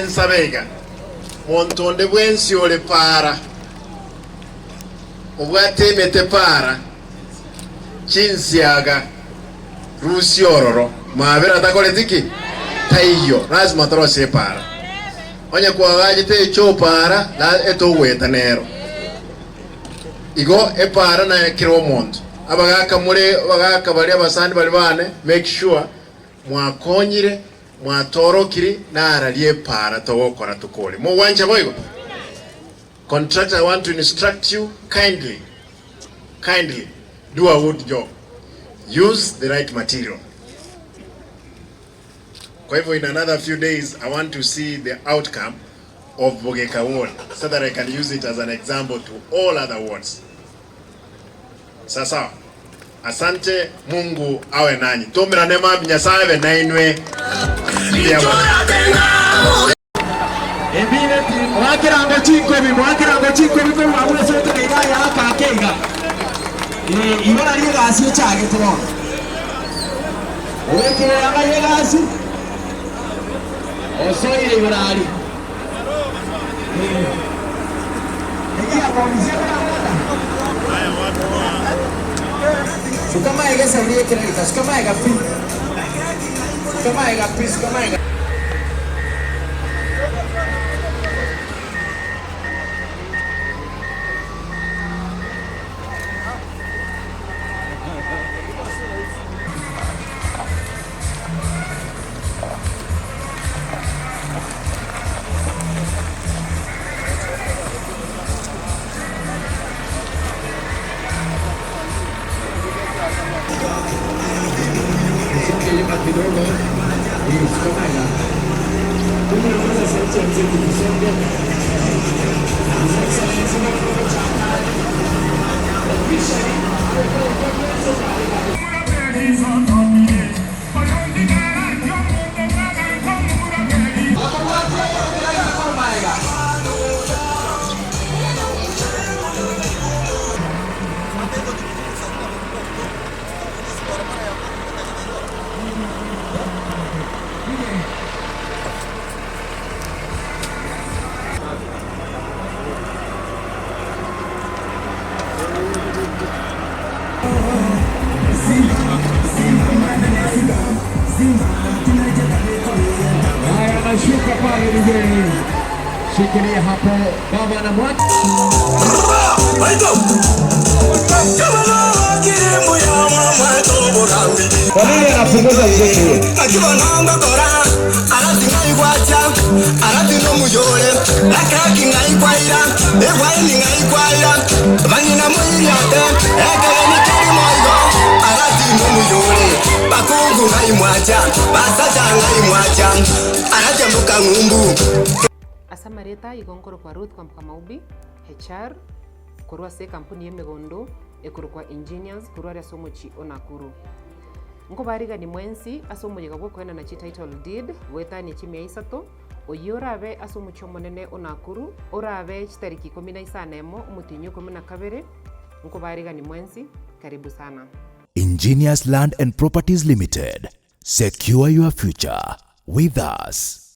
Nsabega montonde bwensi ole para obwatemete para chinsiaga rusiororo mabera takole tiki taiyo lazima torose para onye kwagaje te chopara la etoweta nero igo epara na kiro monto abagaka mure bagaka bali abasandi bali bane make sure mwakonyire mwatorokiri naralie para togokora tukole mo wanja boygo. Contractor, I want to instruct you kindly do a good job, use the right material. Kwa hivyo in another few days I want to see the outcome of Bogeka Ward so that I can use it as an example to all other wards. Sasa asante, Mungu awe nanyi. Tomera nema Nyasaye nainwe wakirango chinko bibi wabule sote kaiga ya kakega ibara liye gasi chage tuno wekire yanga ye gasi osoire ibarari ya polisi haya watu kama ega sabrie kile kama ega pi kama ega shuka pale mgeni, shikilia hapo baba na mwana. Kwa nini anapunguza mgeni? Akiwa naonga kora, alatinga igwacha, alatino mujore, lakaki ngaikwaira, ewaini ngaikwaira, bangina mwiri ate, ekele kiri moyo, alatino mujore, bakungu ngaimwacha, basacha ngaimwacha, alajamuka ngumbu. Asamareta igongoro kwa Ruth kwa Mkamaubi, HR, kurwa se kampuni yemegondo, ekurukwa engineers, kurwa ya somochi onakuru. Nko bariga ni mwensi asomo yigabwo kwena na chi title deed weta ni chimya isato oyurabe asomo chomonene onakuru orabe chitariki 15 umutinyu 12 nko bariga ni mwensi karibu sana. Engineers Land and Properties Limited, secure your future with us.